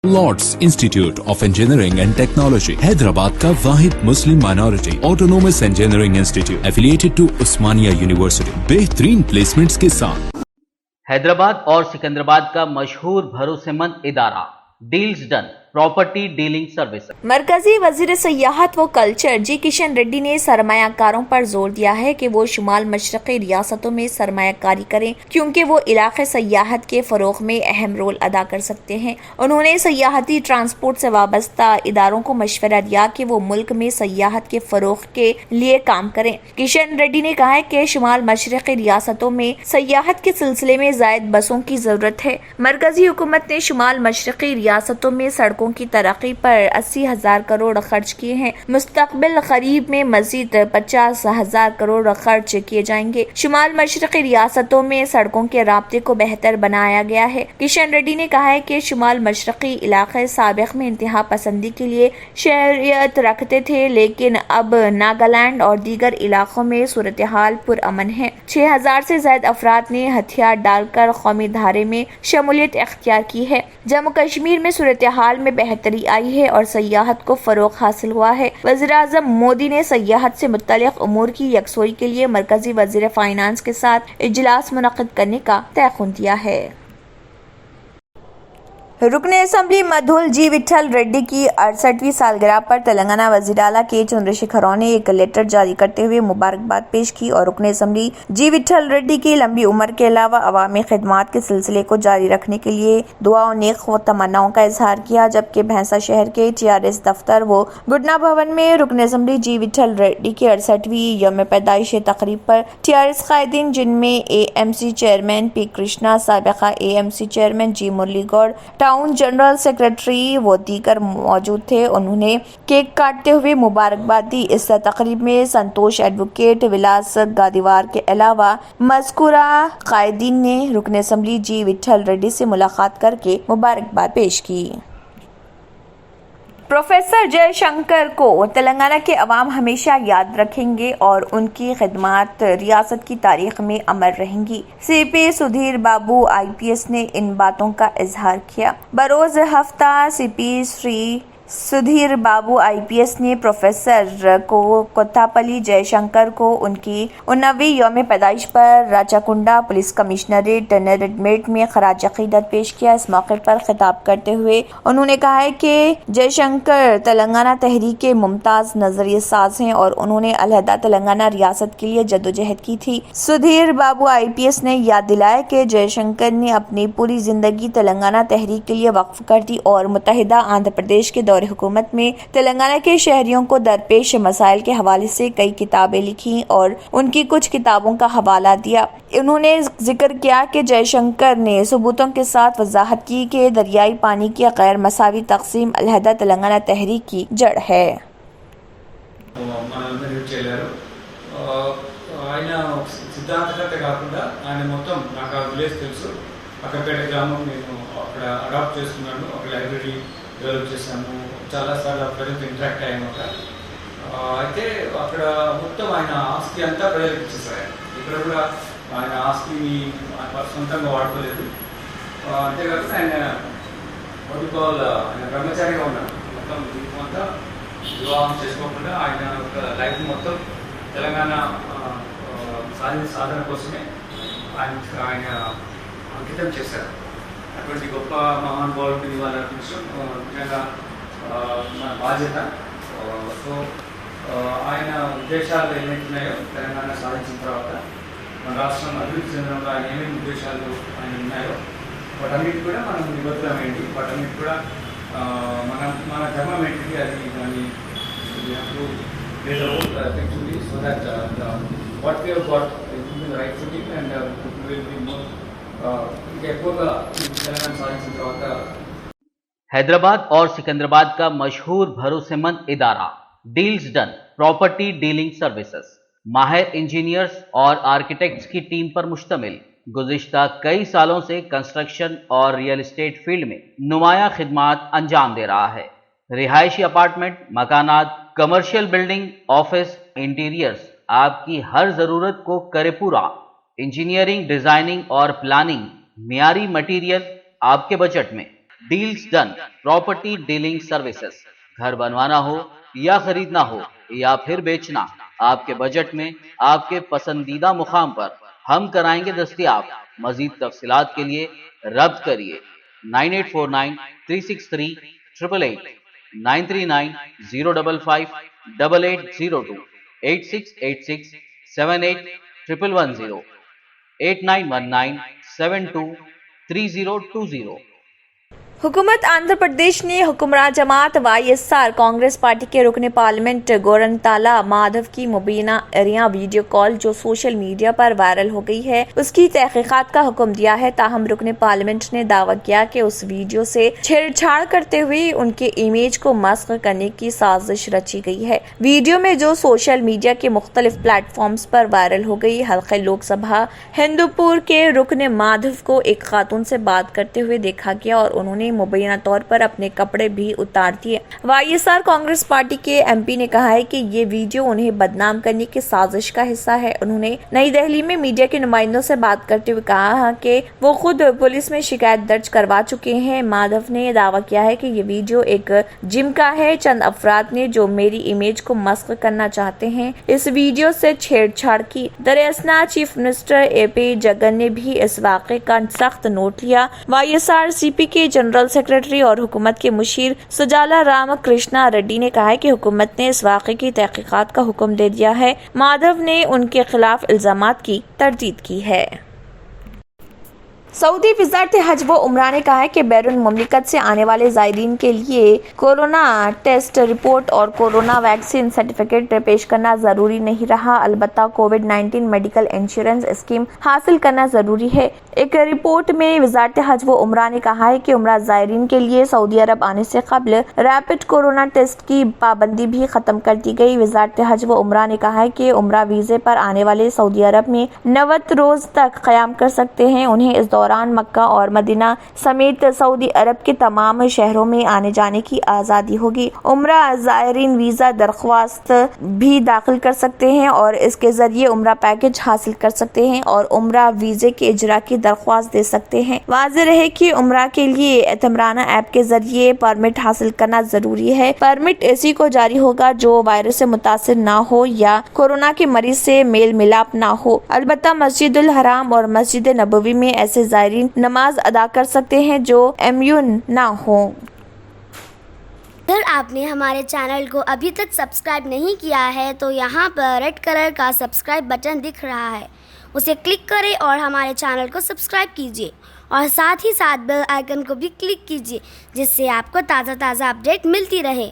Lord's institute of engineering and technology Hyderabad का वाहिद Muslim minority autonomous engineering institute affiliated to Osmania university बेहतरीन placements के साथ। हैदराबाद और सिकंदराबाद का मशहूर भरोसेमंद इदारा deals done property dealing service. मरकजी वजीर सयाहत व कल्चर जी किशन रेड्डी ने सरमायाकारों पर जोर दिया है कि वो शुमाल मशरक़ी रियासतों में सरमायाकारी करें क्योंकि वो इलाके सयाहत के फरोग में अहम रोल अदा कर सकते हैं। उन्होंने सयाहती ट्रांसपोर्ट से वाबस्ता इदारों को मशवरा दिया कि वो मुल्क में सयाहत के फरोग के लिए काम करें। किशन रेड्डी ने कहा है कि शुमाल मशरक़ी रियासतों में सयाहत के सिलसिले में ज़ायद बसों की जरूरत है। मरकजी हुकूमत ने शुमाल मशरक़ी रियासतों में सड़कों की तरक्की पर 80,000 करोड़ खर्च किए हैं। मुस्तकबिल करीब में मजीद 50,000 करोड़ खर्च किए जाएंगे। शुमाल मशरक़ी रियासतों में सड़कों के राब्ते को बेहतर बनाया गया है। किशन रेड्डी ने कहा है कि शुमाल मशरक़ी इलाके साबिक़ में इंतहा पसंदी के लिए शहरियत रखते थे, लेकिन अब नागालैंड और दीगर इलाकों में सूरत हाल पुरअमन है। 6,000 से ज्यादा अफराद ने हथियार डालकर कौमी धारे में शमूलियत इख्तियार की है। जम्मू कश्मीर में सूरत हाल में बेहतरी आई है और सयाहत को फरोग हासिल हुआ है। वज़ीर-ए-आज़म मोदी ने सयाहत से मुत्तलिक़ उमूर की यकसोई के लिए मरकजी वज़ीर फाइनेंस के साथ इजलास मुनक़्क़िद करने का तयक़ुन दिया है। रुकन असम्बली मधुल जी विट्ठल रेड्डी की 68वीं सालगिरह पर तेलंगाना वज़ीर आला के चंद्रशेखर राव ने एक लेटर जारी करते हुए मुबारकबाद पेश की और रुकन असम्बली जी विट्ठल रेड्डी की लंबी उम्र के अलावा अवामी खिदमात के सिलसिले को जारी रखने के लिए दुआ और नेक व तमन्नाओं का इजहार किया। जबकि भैंसा शहर के TRS दफ्तर व गुडना भवन में रुकन असम्बली जी विट्ठल रेड्डी की 68वीं यौम पैदाइश तकरीब पर TRS कायदीन जिनमें AMC चेयरमैन P कृष्णा, साबिक़ा AMC chairman G Murali Goud, town general secretary व दीगर मौजूद थे। उन्होंने केक काटते हुए मुबारकबाद दी। इस तकरीब में संतोष एडवोकेट, विलास गादीवार के अलावा मज़कूरा कायदीन ने रुकन असम्बली जी विट्ठल रेड्डी से मुलाकात करके मुबारकबाद पेश की। प्रोफेसर जयशंकर को तेलंगाना के अवाम हमेशा याद रखेंगे और उनकी खिदमात रियासत की तारीख में अमर रहेंगी। CP सुधीर बाबू IPS ने इन बातों का इजहार किया। बरोज हफ्ता CP श्री सुधीर बाबू IPS ने प्रोफेसर को कोत्थापल्ली जयशंकर को उनकी 19वीं यौम पैदाइश पर राचाकुंडा पुलिस कमिश्नरेट नरेडमेट में खराज अकीदत पेश किया। इस मौके पर खिताब करते हुए उन्होंने कहा है कि जयशंकर तेलंगाना तहरीक के मुमताज नजरिए साज हैं और उन्होंने अलहदा तेलंगाना रियासत के लिए जद्दोजहद की थी। सुधीर बाबू IPS ने याद दिलाया कि जयशंकर ने अपनी पूरी जिंदगी तेलंगाना तहरीक के लिए वक्फ कर दी और मुत्तहिदा आंध्र प्रदेश के हुकूमत में तेलंगाना के शहरियों को दरपेश मसाइल के हवाले से कई किताबें लिखी और उनकी कुछ किताबों का हवाला दिया। उन्होंने जिक्र किया कि जयशंकर ने सबूतों के साथ वजाहत की कि दरियाई पानी की गैर मसावी तकसीम अलहदा तेलंगाना तहरीक की जड़ है। డెవలప్ చేశాము, చాలాసార్లు ప్రజలతో ఇంటరాక్ట్ అయ్యామట. అయితే అక్కడ మొత్తం ఆయన ఆస్తి అంతా ప్రజలకు ఇచ్చేసారు. ఇక్కడ కూడా ఆయన ఆస్తిని సొంతంగా వాడుకోలేదు. అంతేకాకుండా ఆయన ఆయన బ్రహ్మచారిగా ఉన్నారు. మొత్తం అంతా వివాహం చేసుకోకుండా ఆయన ఒక లైఫ్ మొత్తం తెలంగాణ సాధన కోసమే ఆయన అంకితం చేశారు. అటువంటి గొప్ప మహానుభావుడిని ఇవాళ నిజంగా మన బాధ్యత. సో ఆయన ఉద్దేశాలు ఏమైతున్నాయో తెలంగాణ సాధించిన తర్వాత మన రాష్ట్రం అభివృద్ధి చెందడంలో ఆయన ఏమేమి ఉద్దేశాలు ఆయన ఉన్నాయో వాటన్నిటి కూడా మనం నిబద్ధమైంది. వాటన్నిటి కూడా మన ధర్మం ఏంటిది అది దాన్ని effectively so that what we have got in the right footing and will be more Hyderabad और सिकंदराबाद का मशहूर भरोसेमंद इदारा deals done property dealing services माहिर इंजीनियर्स और आर्किटेक्ट्स की टीम पर मुश्तमिल गुज़िश्ता कई सालों से कंस्ट्रक्शन और रियल एस्टेट फील्ड में नुमायां खिदमात अंजाम दे रहा है। रिहायशी अपार्टमेंट, मकानात, कमर्शियल बिल्डिंग, ऑफिस, इंटीरियर्स आपकी हर जरूरत को करे पूरा। इंजीनियरिंग, डिजाइनिंग और प्लानिंग, मियारी मटेरियल आपके बजट में। Deals done property dealing services. घर बनवाना हो या खरीदना हो या फिर बेचना, आपके बजट में आपके पसंदीदा मुकाम पर हम कराएंगे दस्तयाब। मजीद तफसीलात के लिए रब्त करिए 9849363888, 9390558802, 8686781110, 8919723020। हुकूमत आंध्र प्रदेश ने हुक्मरान जमात YSR कांग्रेस पार्टी के रुकन पार्लियामेंट गोरंताला माधव की मुबीना एरिया वीडियो कॉल जो सोशल मीडिया पर वायरल हो गई है उसकी तहकीकात का हुक्म दिया है। ताहम रुकन पार्लियामेंट ने दावा किया कि उस वीडियो से छेड़छाड़ करते हुए उनके इमेज को मस्ख करने की साजिश रची गई है। वीडियो में जो सोशल मीडिया के मुख्तलिफ प्लेटफॉर्म्स पर वायरल हो गई, हल्के लोकसभा हिंदूपुर के रुकन माधव को एक खातून से बात करते हुए देखा गया और उन्होंने मुबैना तौर पर अपने कपड़े भी उतार दिए। YSR कांग्रेस पार्टी के MP ने कहा है कि ये वीडियो उन्हें बदनाम करने की साजिश का हिस्सा है। उन्होंने नई दिल्ली में मीडिया के नुमाइंदों से बात करते हुए कहा कि वो खुद पुलिस में शिकायत दर्ज करवा चुके हैं। माधव ने दावा किया है कि ये वीडियो एक जिम का है। चंद अफराद ने जो मेरी इमेज को मस्ख करना चाहते हैं इस वीडियो से छेड़छाड़ की। दरअसल चीफ मिनिस्टर AP जगन ने भी इस वाक़े का सख्त नोट लिया। YSR CP के जनरल सेक्रेटरी और हुकूमत के मुशीर सुजाला राम कृष्णा रेड्डी ने कहा है कि हुकूमत ने इस वाक़े की तहकीकात का हुक्म दे दिया है। माधव ने उनके खिलाफ इल्जामात की तरदीद की है। सऊदी वज़ारत हज व उमरा ने कहा है कि बैरून मुमलिकत से आने वाले ज़ायरीन के लिए कोरोना टेस्ट रिपोर्ट और कोरोना वैक्सीन सर्टिफिकेट पेश करना ज़रूरी नहीं रहा, अलबत्ता कोविड-19 मेडिकल इंश्योरेंस स्कीम हासिल करना ज़रूरी है। एक रिपोर्ट में वज़ारत हज व उमरा ने कहा है कि उमरा ज़ायरीन के लिए सऊदी अरब आने से कबल रैपिड कोरोना टेस्ट की पाबंदी भी ख़त्म कर दी गई। वज़ारत हज व उमरा ने कहा है कि उमरा वीज़े पर आने वाले सऊदी अरब में 90 रोज़ तक क़याम कर सकते हैं। उन्हें इस दौरान मक्का और मदीना समेत सऊदी अरब के तमाम शहरों में आने जाने की आज़ादी होगी। उमरा ज़ायरीन वीज़ा दरख्वास्त भी दाखिल कर सकते हैं और इसके ज़रिए उमरा पैकेज हासिल कर सकते हैं और उमरा वीज़े के इजरा की दरख्वास्त दे सकते हैं। वाज़ेह रहे कि उमरा के लिए एतमराना ऐप के ज़रिए परमिट हासिल करना ज़रूरी है। परमिट ऐसी को जारी होगा जो वायरस से मुतासिर ना हो या कोरोना के मरीज से मेल मिलाप ना हो। अलबत्ता मस्जिदुल हराम और मस्जिद नबवी में ऐसे ज़ायरीन नमाज अदा कर सकते हैं जो इम्यून ना हो। अगर आपने हमारे चैनल को अभी तक सब्सक्राइब नहीं किया है तो यहाँ पर रेड कलर का सब्सक्राइब बटन दिख रहा है, उसे क्लिक करें और हमारे चैनल को सब्सक्राइब कीजिए और साथ ही साथ बेल आइकन को भी क्लिक कीजिए जिससे आपको ताज़ा अपडेट मिलती रहे।